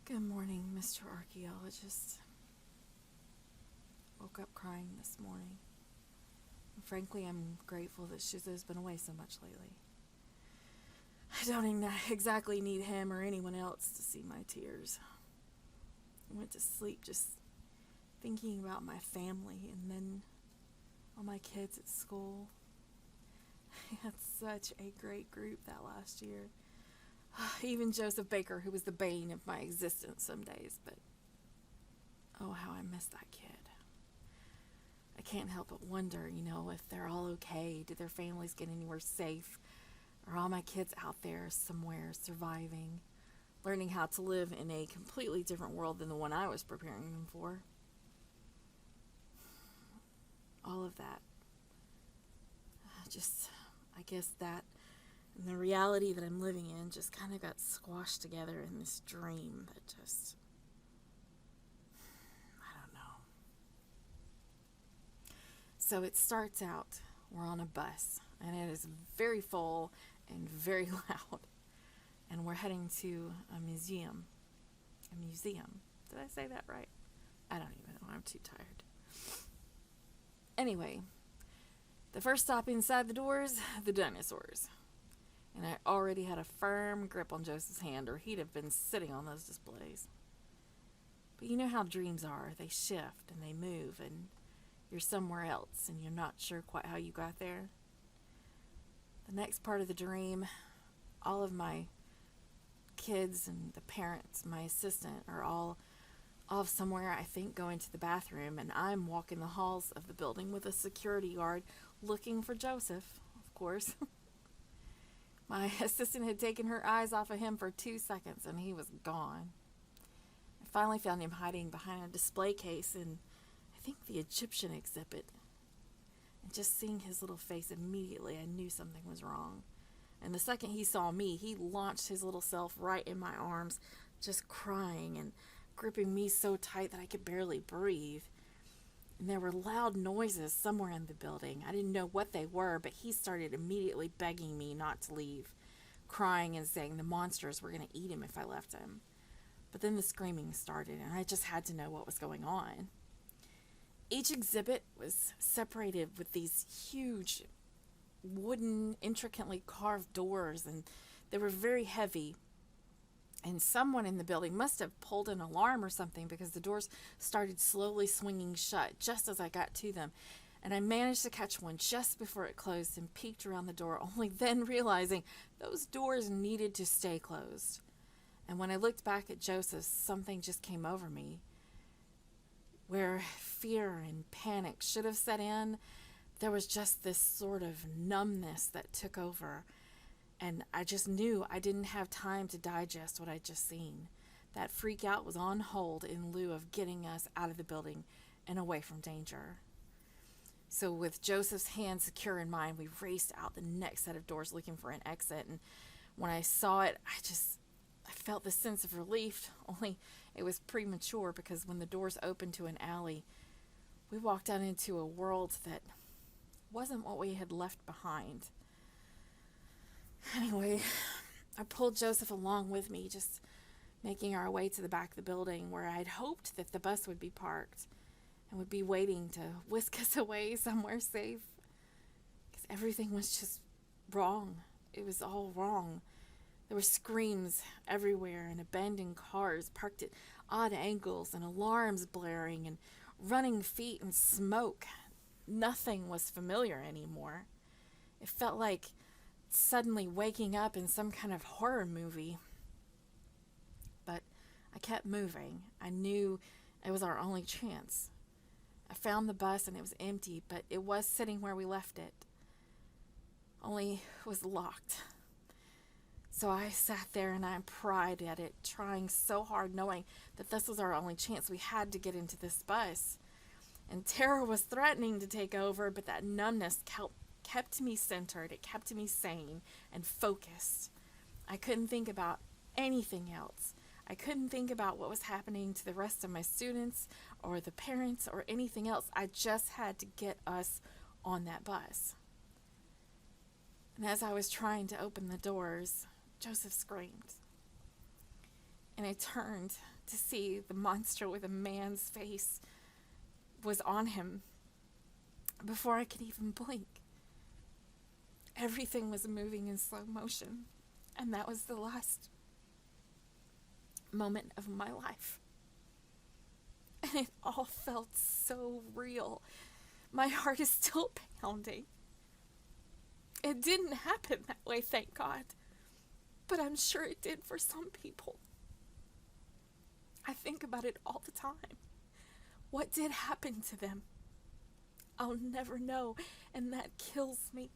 Good morning, Mr. Archaeologist. Woke up crying this morning. And frankly, I'm grateful that Shizo's been away so much lately. I don't exactly need him or anyone else to see my tears. I went to sleep just thinking about my family and then all my kids at school. I had such a great group that last year. Even Joseph Baker, who was the bane of my existence some days, but oh, how I miss that kid. I can't help but wonder, if they're all okay. Did their families get anywhere safe? Are all my kids out there somewhere surviving, learning how to live in a completely different world than the one I was preparing them for? All of that. I guess that and the reality that I'm living in just kind of got squashed together in this dream that just, I don't know. So it starts out, we're on a bus, and it is very full and very loud. And we're heading to a museum. Did I say that right? I don't even know. I'm too tired. Anyway, the first stop inside the doors, the dinosaurs. And I already had a firm grip on Joseph's hand, or he'd have been sitting on those displays. But you know how dreams are. They shift and they move, and you're somewhere else, and you're not sure quite how you got there. The next part of the dream, all of my kids and the parents, my assistant, are all off somewhere, I think, going to the bathroom, and I'm walking the halls of the building with a security guard looking for Joseph, of course. My assistant had taken her eyes off of him for 2 seconds, and he was gone. I finally found him hiding behind a display case in, I think, the Egyptian exhibit. And just seeing his little face immediately, I knew something was wrong. And the second he saw me, he launched his little self right in my arms, just crying and gripping me so tight that I could barely breathe. And there were loud noises somewhere in the building. I didn't know what they were, but he started immediately begging me not to leave, crying and saying the monsters were going to eat him if I left him. But then the screaming started, and I just had to know what was going on. Each exhibit was separated with these huge wooden, intricately carved doors, and they were very heavy. And someone in the building must have pulled an alarm or something, because the doors started slowly swinging shut just as I got to them. And I managed to catch one just before it closed and peeked around the door, only then realizing those doors needed to stay closed. And when I looked back at Joseph, something just came over me. Where fear and panic should have set in, there was just this sort of numbness that took over. And I just knew I didn't have time to digest what I'd just seen. That freak out was on hold in lieu of getting us out of the building and away from danger. So with Joseph's hand secure in mine, we raced out the next set of doors looking for an exit. And when I saw it, I felt this sense of relief, only it was premature, because when the doors opened to an alley, we walked out into a world that wasn't what we had left behind. Anyway, I pulled Joseph along with me, just making our way to the back of the building, where I'd hoped that the bus would be parked and would be waiting to whisk us away somewhere safe. Because everything was just wrong. It was all wrong. There were screams everywhere, and abandoned cars parked at odd angles, and alarms blaring, and running feet and smoke. Nothing was familiar anymore. It felt like suddenly waking up in some kind of horror movie. But I kept moving. I knew it was our only chance. I found the bus, and it was empty, but it was sitting where we left it. Only it was locked. So I sat there and I pried at it, trying so hard, knowing that this was our only chance. We had to get into this bus. And terror was threatening to take over, but that numbness kept me centered. It kept me sane and focused. I couldn't think about anything else. I couldn't think about what was happening to the rest of my students or the parents or anything else. I just had to get us on that bus. And as I was trying to open the doors, Joseph screamed. And I turned to see the monster with a man's face was on him before I could even blink. Everything was moving in slow motion, and that was the last moment of my life. And it all felt so real. My heart is still pounding. It didn't happen that way, thank God. But I'm sure it did for some people. I think about it all the time. What did happen to them? I'll never know, and that kills me.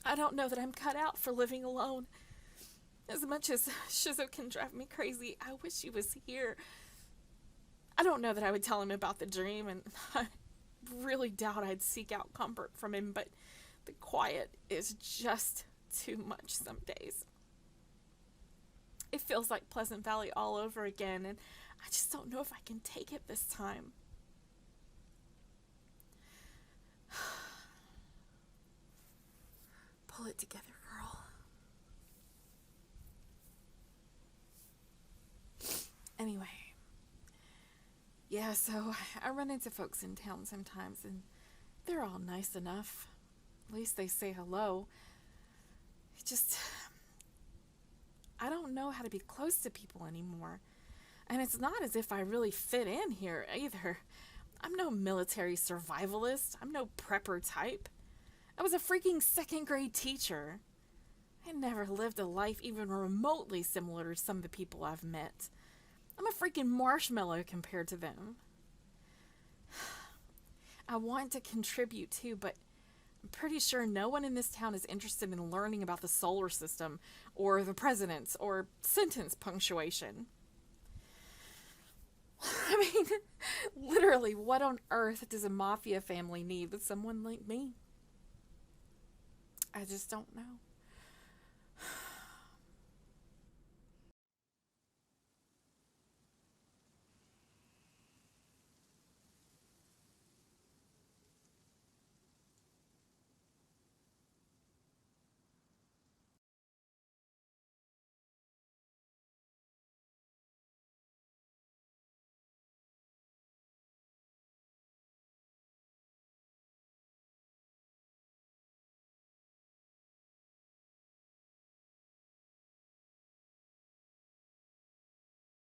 I don't know that I'm cut out for living alone. As much as Shizu can drive me crazy, I wish he was here. I don't know that I would tell him about the dream, and I really doubt I'd seek out comfort from him, but the quiet is just too much some days. It feels like Pleasant Valley all over again, and I just don't know if I can take it this time. Pull it together, girl. Anyway. Yeah, so I run into folks in town sometimes, and they're all nice enough. At least they say hello. It just... I don't know how to be close to people anymore. And it's not as if I really fit in here either. I'm no military survivalist. I'm no prepper type. I was a freaking second grade teacher. I never lived a life even remotely similar to some of the people I've met. I'm a freaking marshmallow compared to them. I want to contribute too, but I'm pretty sure no one in this town is interested in learning about the solar system or the presidents or sentence punctuation. I mean, literally, what on earth does a mafia family need with someone like me? I just don't know.